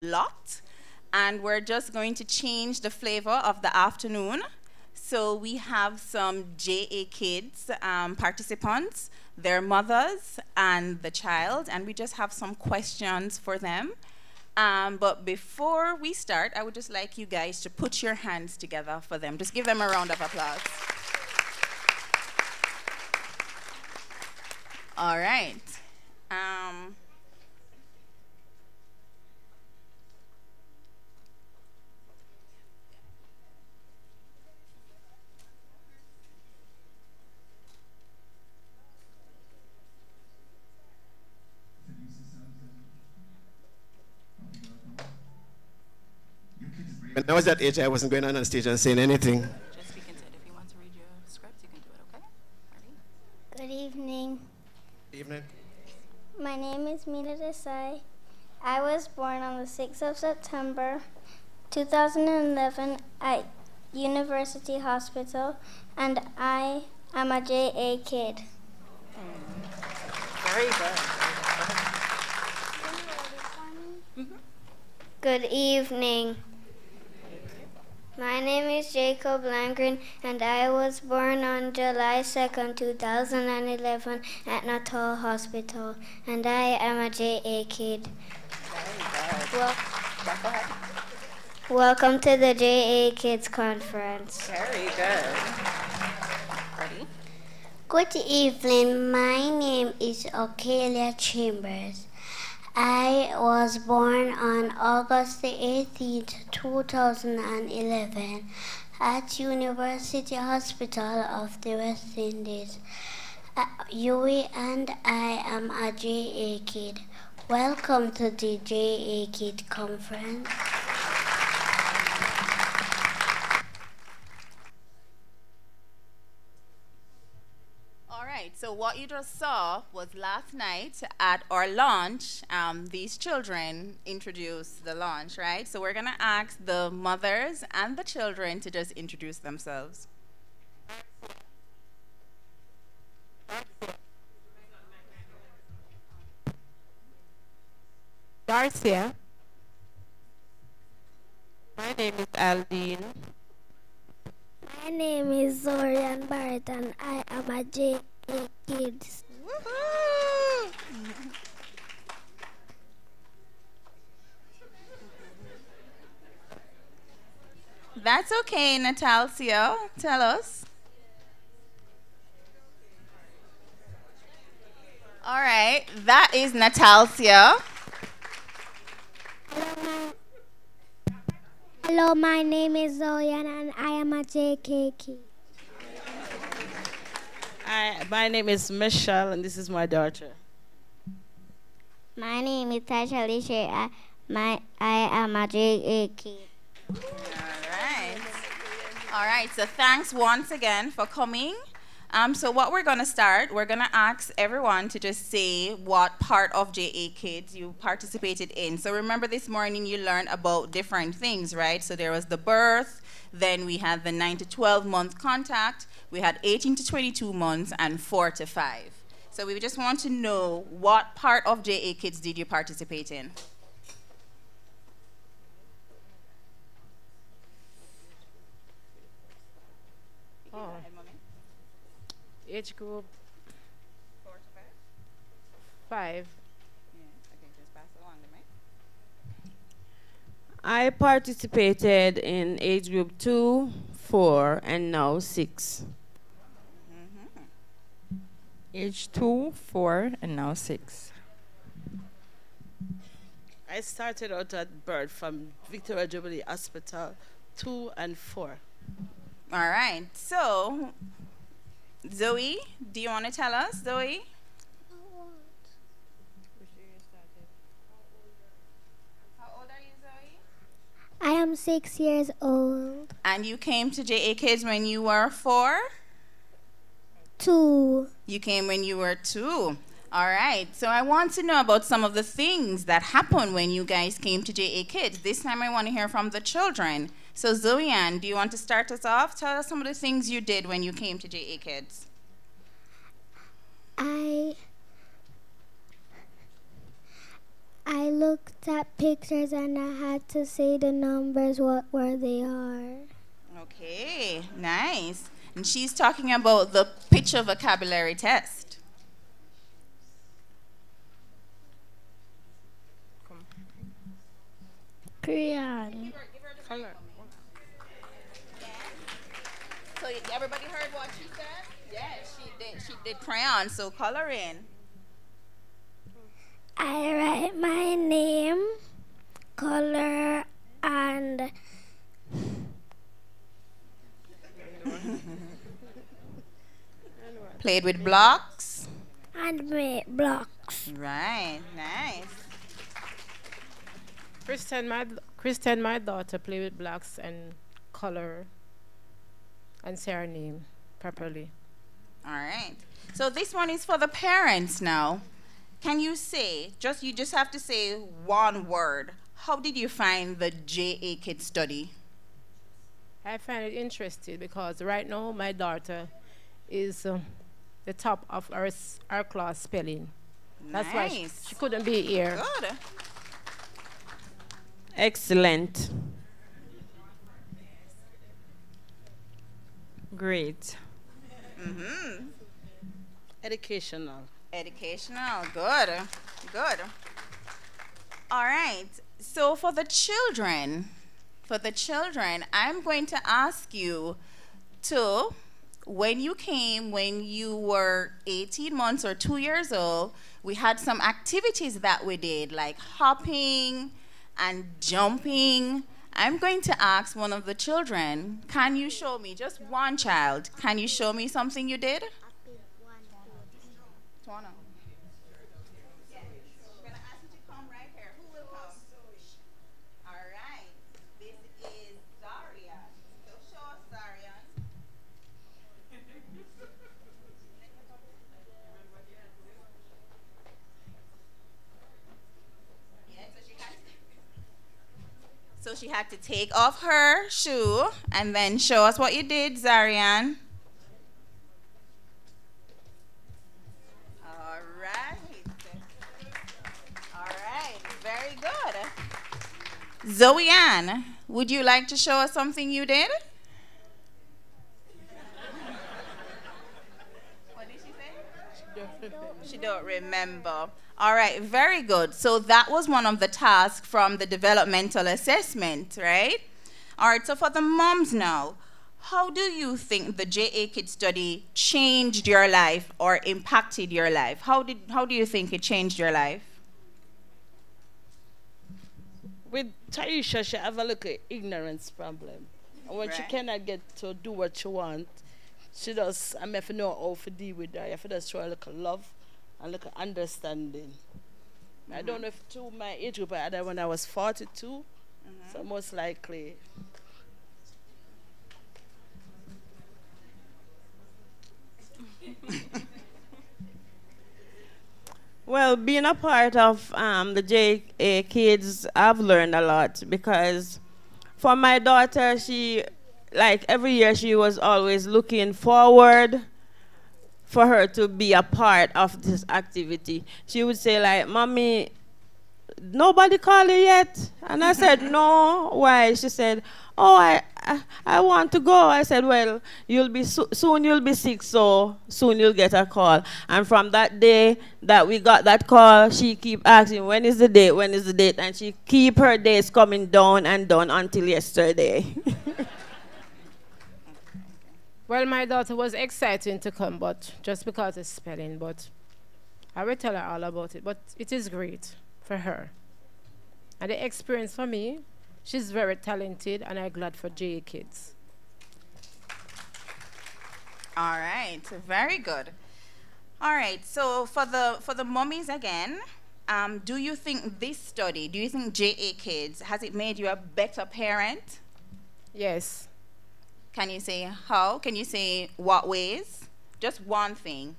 lot, and we're just going to change the flavor of the afternoon. So we have some JA Kids participants, their mothers, and the child, and we just have some questions for them. But before we start, I would just like you guys to put your hands together for them. Just give them a round of applause. All right. When I was that age, I wasn't going on stage and saying anything. Just speak into it. If you want to read your script, you can do it, okay? Ready? Good evening. Evening. My name is Mila Desai. I was born on the 6th of September, 2011 at University Hospital, and I am a JA kid. Very good. Good evening. My name is Jacob Langren, and I was born on July 2nd, 2011 at Natal Hospital, and I am a JA kid. Welcome to the JA Kids Conference. Very good. Ready? Good evening. My name is Okelia Chambers. I was born on August the 18th, 2011 at University Hospital of the West Indies. Yui and I am a JA kid. Welcome to the JA Kid Conference. So what you just saw was last night at our launch, these children introduced the launch, right? So we're going to ask the mothers and the children to just introduce themselves. Garcia. My name is Aldine. My name is Zorian Barrett, and I am a JA kid. Woohoo! That's okay, Natalcia. Tell us. All right, that is Natalcia. Hello, my name is Zoyan, and I am a JK kid. My name is Michelle, and this is my daughter. My name is Tasha Lisha. I am a JA kid. All right, so thanks once again for coming. So what we're going to start, we're going to ask everyone to just say what part of JA Kids you participated in. So remember this morning you learned about different things, right? So there was the birth, then we had the 9 to 12 month contact, we had 18 to 22 months, and 4 to 5. So we just want to know what part of JA Kids did you participate in? Oh. Age group 4 to 5. Yeah, okay, just pass it along to me. I participated in age group 2, 4, and now 6. Age 2, 4, and now 6. I started out at birth from Victoria Jubilee Hospital, 2 and 4. All right, so Zoe, do you want to tell us, Zoe? How old are you, Zoe? I am 6 years old. And you came to JA Kids when you were 4? 2. You came when you were 2. All right, so I want to know about some of the things that happened when you guys came to JA Kids. This time I want to hear from the children. So Zoe Ann, do you want to start us off? Tell us some of the things you did when you came to JA Kids. I looked at pictures and I had to say the numbers, where they are. Okay, nice. And she's talking about the picture vocabulary test. Crayon. Color. So everybody heard what she said? Yes, she did. She did crayon, so color in. I write my name, color, and Played with blocks. make blocks. Right, nice. Kristen, my daughter, play with blocks and color and say her name properly. All right. So this one is for the parents now. Can you say, you just have to say one word. How did you find the JA Kids study? I find it interesting because right now my daughter is the top of our class spelling. That's why she couldn't be here. Good. Excellent. Great. Mm-hmm. Educational. Educational. Good. Good. All right. So for the children, I'm going to ask you to, when you were 18 months or 2 years old, we had some activities that we did, like hopping and jumping. I'm going to ask one of the children, can you show me, just one child, can you show me something you did? Tawana. Yes. I'm going to ask you to come right here. Who will come? All right. This is Zarian. So show us Zarian. So she had to take off her shoe and then show us what you did, Zarian. All right. All right. Very good. Zoe Ann, would you like to show us something you did? What did she say? She don't remember. All right, very good. So that was one of the tasks from the developmental assessment, right? All right, so for the moms now, how do you think the JA Kids study changed your life or impacted your life? How do you think it changed your life? With Taisha, she have a little ignorance problem. And when she Right. cannot get to do what she want, she does, I have to know how to deal with her. I have to just show her a little love and a little understanding. I don't know if to my age group I had that when I was 42, so most likely. Well, being a part of the JA Kids, I've learned a lot because for my daughter, she, like every year, she was always looking forward for her to be a part of this activity. She would say like, "Mommy, nobody called you yet?" And I said, "No, why?" She said, "Oh, I want to go." I said, "Well, you'll be soon you'll be sick, so soon you'll get a call." And from that day that we got that call, she keep asking, "When is the date? When is the date?" And she keep her days coming down and down until yesterday. Well, my daughter was exciting to come, but just because it's spelling, but I will tell her all about it. But it is great for her. And the experience for me, she's very talented, and I'm glad for JA Kids. All right, very good. All right, so for the mummies again, do you think this study, do you think JA Kids, has it made you a better parent? Yes. Can you say how? Can you say what ways? Just one thing.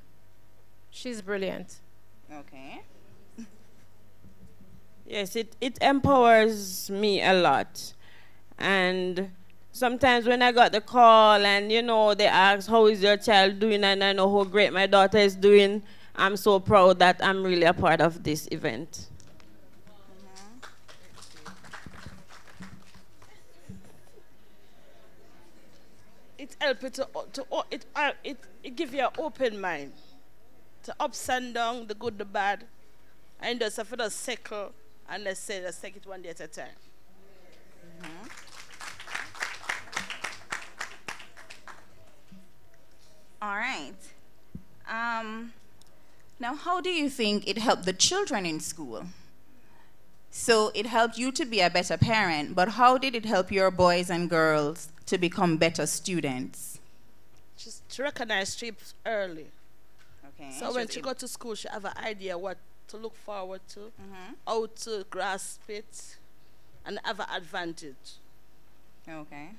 She's brilliant. Okay. Yes, it empowers me a lot. And sometimes when I got the call and, you know, they ask, "How is your child doing?" and I know how great my daughter is doing, I'm so proud that I'm really a part of this event. it helps you it give you an open mind to ups and down, the good, the bad, and just have to circle and let's take it one day at a time. All right. Now, how do you think it helped the children in school? So it helped you to be a better parent, but how did it help your boys and girls to become better students? Just to recognize traits early. Okay. So when she go to school, she have an idea what to look forward to, how to grasp it, and have an advantage. Okay.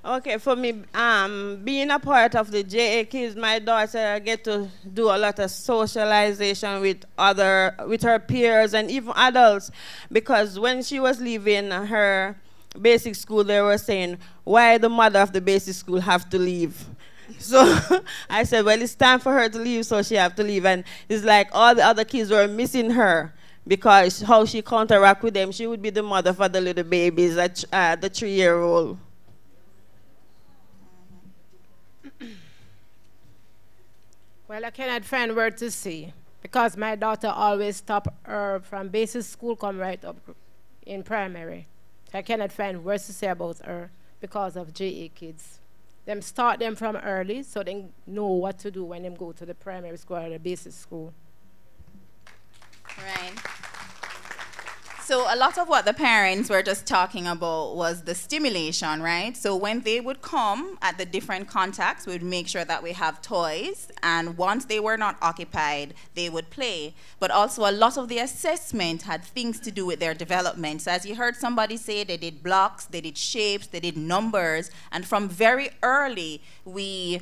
Okay, for me, being a part of the JA Kids, my daughter get to do a lot of socialization with her peers and even adults, because when she was leaving her basic school, they were saying, why the mother of the basic school have to leave? So I said, well, it's time for her to leave, so she have to leave. And it's like all the other kids were missing her, because how she counteract with them, she would be the mother for the little babies, the 3-year-old. Well, I cannot find word to say, because my daughter always stopped her from basic school, come right up in primary. So I cannot find words to say about her because of JA Kids. Them start them from early so they know what to do when they go to the primary school or the basic school. Right. So a lot of what the parents were just talking about was the stimulation, right? So when they would come at the different contacts, we would make sure that we have toys, and once they were not occupied, they would play. But also a lot of the assessment had things to do with their development. So as you heard somebody say, they did blocks, they did shapes, they did numbers, and from very early, the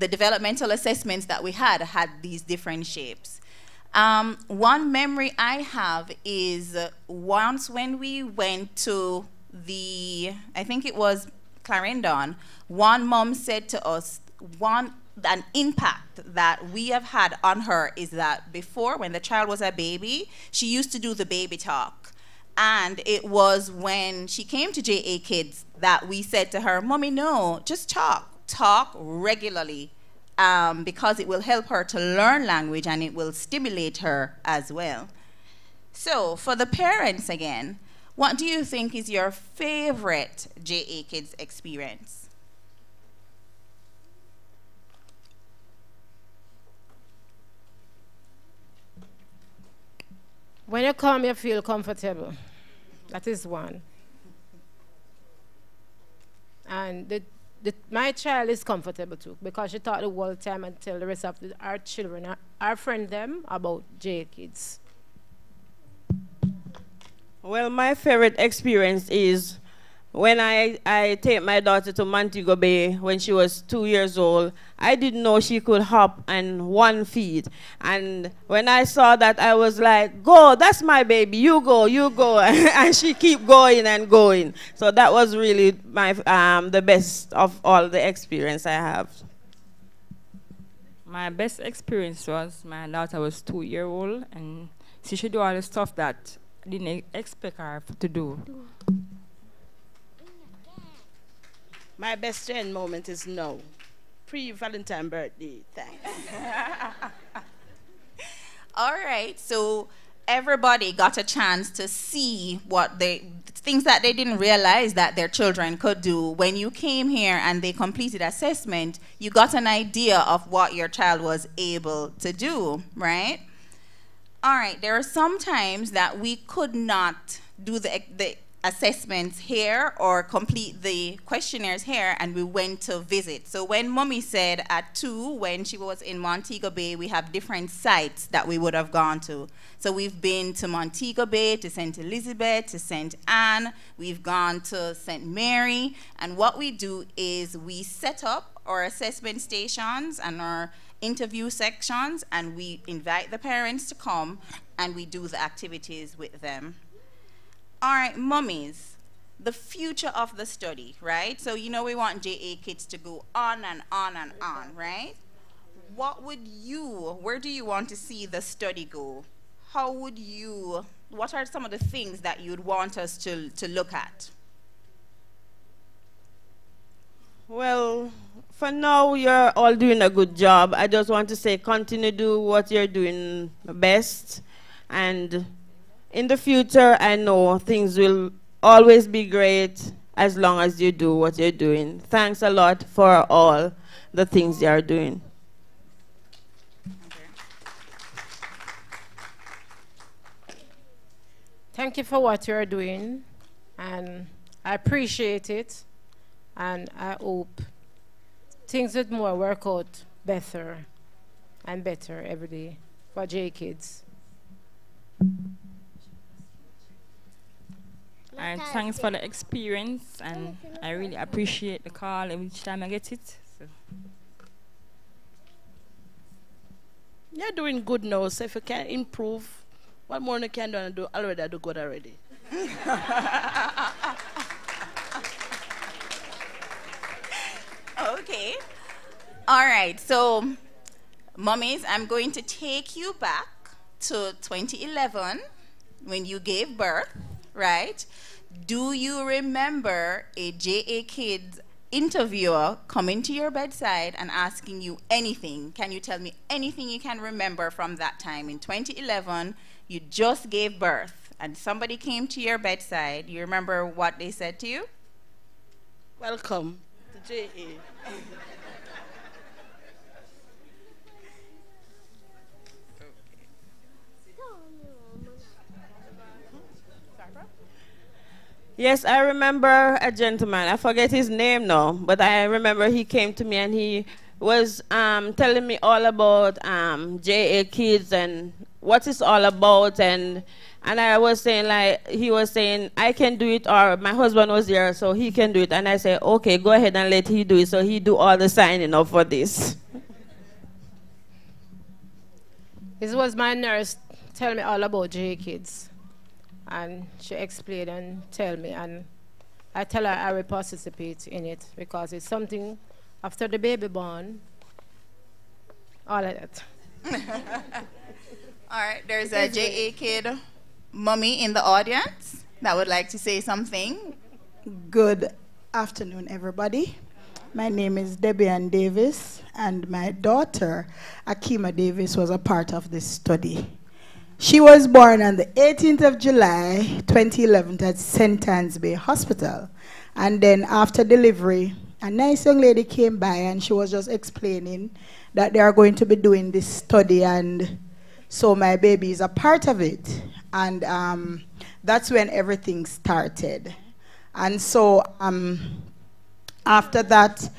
developmental assessments that we had these different shapes. One memory I have is once when we went to I think it was Clarendon, one mom said to us, an impact that we have had on her is that before, when the child was a baby, she used to do the baby talk. And it was when she came to JA Kids that we said to her, Mommy, no, just talk regularly. Because it will help her to learn language and it will stimulate her as well. So for the parents again, what do you think is your favorite JA Kids experience? When you come, you feel comfortable. That is one. And my child is comfortable too, because she talked the whole time and tell the rest of our children, our friend them, about JA Kids. Well, my favorite experience is when I take my daughter to Montego Bay when she was 2 years old. I didn't know she could hop on one feet. And when I saw that, I was like, go, that's my baby, you go. And she keep going and going. So that was really the best of all the experience I have. My best experience was my daughter was 2-year-old, and she should do all the stuff that I didn't expect her to do. My best friend moment is now. Pre-Valentine birthday, thanks. All right, so everybody got a chance to see things that they didn't realize that their children could do. When you came here and they completed assessment, you got an idea of what your child was able to do, right? All right, there are some times that we could not do the assessments here or complete the questionnaires here, and we went to visit. So when Mommy said at 2, when she was in Montego Bay, we have different sites that we would have gone to. So we've been to Montego Bay, to St. Elizabeth, to St. Anne, we've gone to St. Mary, and what we do is we set up our assessment stations and our interview sections, and we invite the parents to come and we do the activities with them. All right, mummies, the future of the study, right? So you know we want JA Kids to go on and on and on, right? Where do you want to see the study go? how would you, what are some of the things that you'd want us to look at? Well, for now, you're all doing a good job. I just want to say continue to do what you're doing best. And in the future, I know things will always be great as long as you do what you're doing. Thanks a lot for all the things you are doing. Thank you for what you're doing, and I appreciate it, and I hope things would more work out better and better every day for J Kids. And thanks for the experience, and I really appreciate the call every time I get it. So. You're doing good now, so if you can improve, what more you can do and do already, I do good already. Okay. All right. So, mummies, I'm going to take you back to 2011 when you gave birth, right? Do you remember a JA Kids interviewer coming to your bedside and asking you anything? Can you tell me anything you can remember from that time? In 2011, you just gave birth and somebody came to your bedside. You remember what they said to you? Welcome to JA. Yes, I remember a gentleman. I forget his name now, but I remember he came to me and he was telling me all about JA Kids and what it's all about. And I was saying, like, he was saying, I can do it, or my husband was there, so he can do it. And I said, okay, go ahead and let he do it. So he do all the signing up for this. This was my nurse tell me all about JA Kids. And she explained and tell me, and I tell her I will participate in it because it's something after the baby born, all of that. All right, there's a JA Kid mummy in the audience that would like to say something. Good afternoon, everybody. My name is Debbie Ann Davis, and my daughter, Akima Davis, was a part of this study. She was born on the 18th of July, 2011 at St. Anne's Bay Hospital. And then after delivery, a nice young lady came by and she was just explaining that they are going to be doing this study, and so my baby is a part of it. And that's when everything started. And so after that,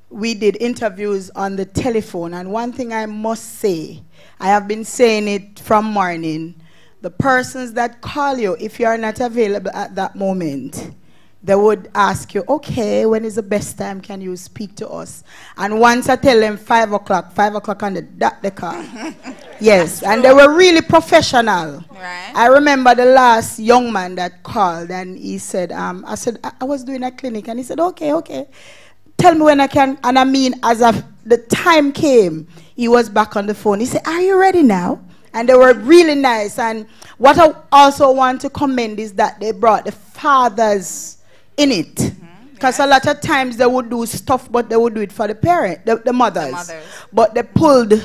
we did interviews on the telephone. And one thing I must say, I have been saying it from morning, the persons that call you, if you are not available at that moment, they would ask you, okay, when is the best time can you speak to us? And once I tell them 5 o'clock on the dot they call. Yes, and they were really professional. Right. I remember the last young man that called and he said, I said, I was doing a clinic, and he said, okay. Tell me when I can. And I mean, as the time came, he was back on the phone. He said, are you ready now? And they were really nice. And what I also want to commend is that they brought the fathers in it. Because a lot of times they would do stuff, but they would do it for the parent, the mothers. But they pulled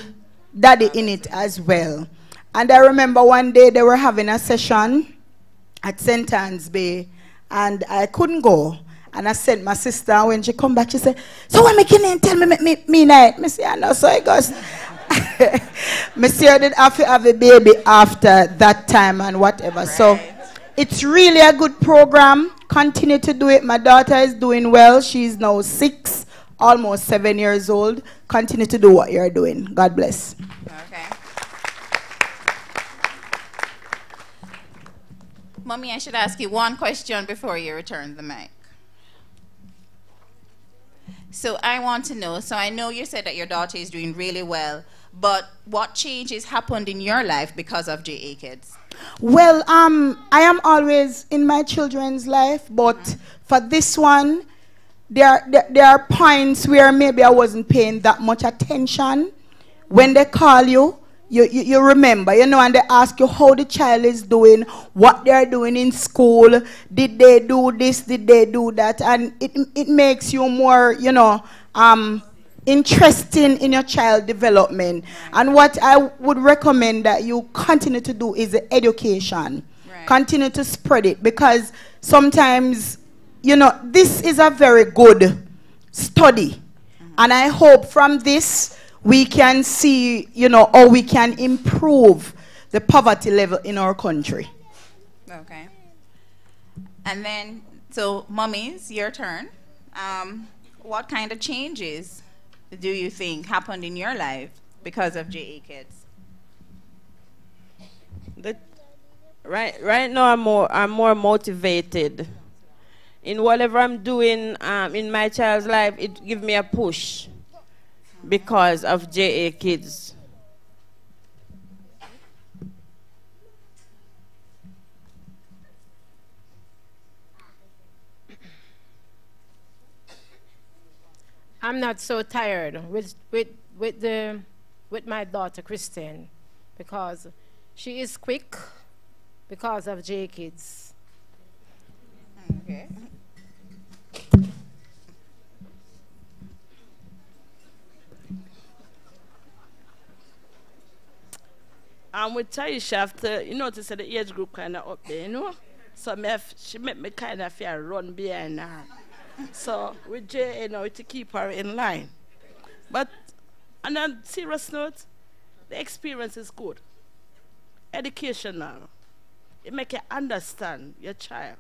daddy in it as well. And I remember one day they were having a session at St. Anne's Bay, and I couldn't go. And I sent my sister, and when she come back, she said, so when me can tell me night? Me say, I know, so it goes. Monsieur did have a baby after that time and whatever. Right. So it's really a good program. Continue to do it. My daughter is doing well. She's now 6, almost 7 years old. Continue to do what you're doing. God bless. Okay. Mommy, I should ask you one question before you return the mic. So I want to know, so I know you said that your daughter is doing really well, but what changes happened in your life because of JA Kids? Well, I am always in my children's life, but for this one, there are points where maybe I wasn't paying that much attention. When they call you, you remember, and they ask you how the child is doing, what they're doing in school, did they do this, did they do that, and it makes you more, interesting in your child development. And what I would recommend that you continue to do is the education. Continue to spread it, because sometimes, this is a very good study. And I hope from this we can see, how we can improve the poverty level in our country. Okay. And then, so mummies, your turn. What kind of changes do you think happened in your life because of JA Kids? Right now, I'm more motivated. In whatever I'm doing in my child's life, it gives me a push because of JA Kids. I'm not so tired with my daughter Christine, because she is quick because of JA Kids. Okay. With Taisha, after, you notice that the age group kind of up there, So she made me kind of feel run behind her. So with JA now, to keep her in line. But on a serious note, the experience is good. Educational. It makes you understand your child.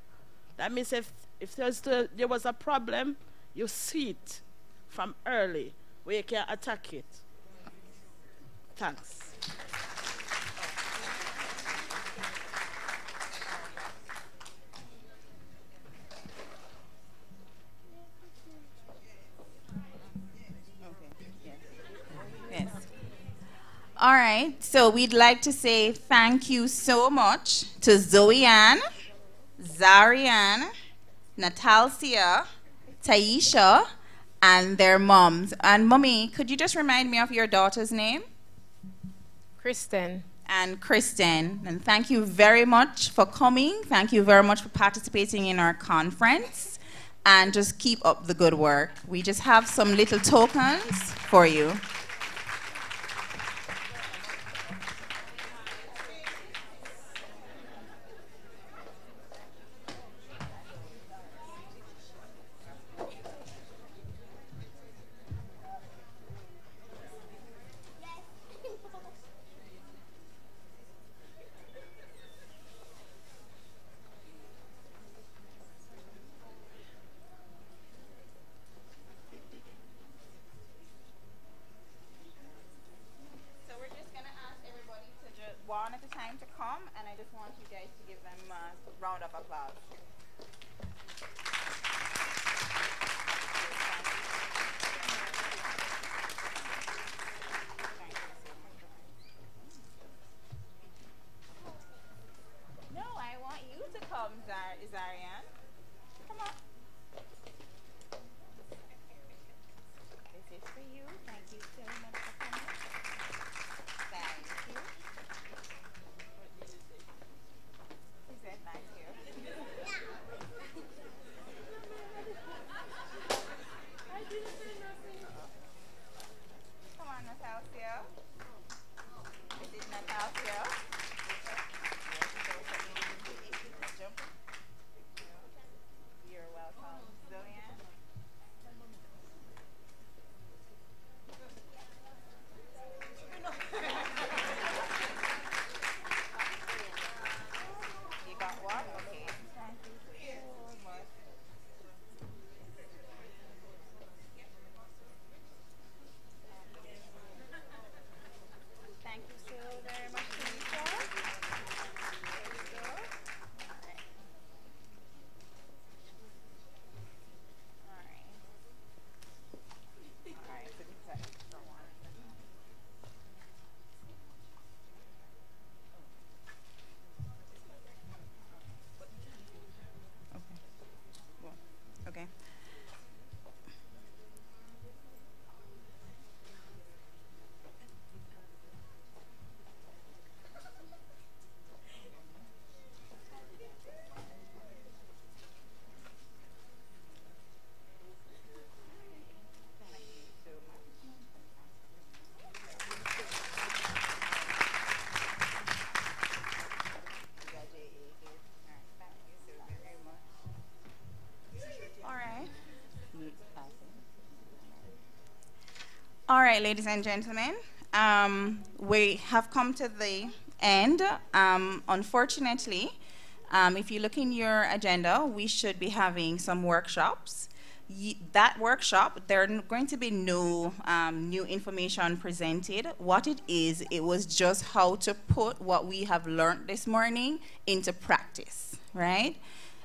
That means if there was a problem, you see it from early, where you can attack it. Thanks. All right, so we'd like to say thank you so much to Zoe-Ann, Zarianne, Natalcia, Taisha, and their moms. And Mommy, could you just remind me of your daughter's name? Kristen. And Kristen. And thank you very much for coming. Thank you very much for participating in our conference. And just keep up the good work. We just have some little tokens for you. One at a time to come, and I just want you guys to give them a round of applause. No, I want you to come, Zarianne. Come on. This is for you. Thank you so much for coming. Thank you. He said thank you. right, ladies and gentlemen, we have come to the end. Unfortunately, if you look in your agenda, we should be having some workshops. That workshop, there are going to be no new information presented. What it is, it was just how to put what we have learned this morning into practice, right?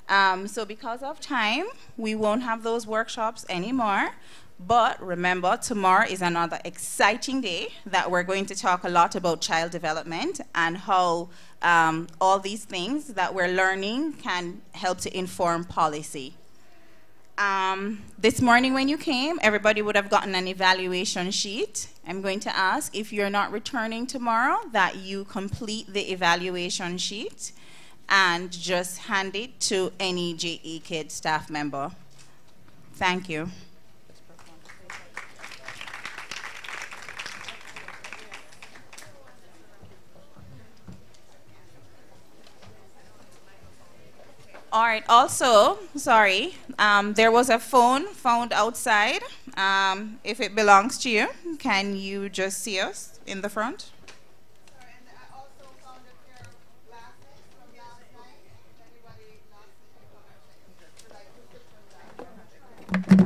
So because of time, we won't have those workshops anymore. But remember, tomorrow is another exciting day that we're going to talk a lot about child development and how all these things that we're learning can help to inform policy. This morning when you came, everybody would have gotten an evaluation sheet. I'm going to ask, if you're not returning tomorrow, that you complete the evaluation sheet and just hand it to any JE Kid staff member. Thank you. All right, also, sorry, there was a phone found outside. If it belongs to you, can you just see us in the front? Sorry, and I also found a pair of glasses from last night. If anybody lost it, you can check. Like,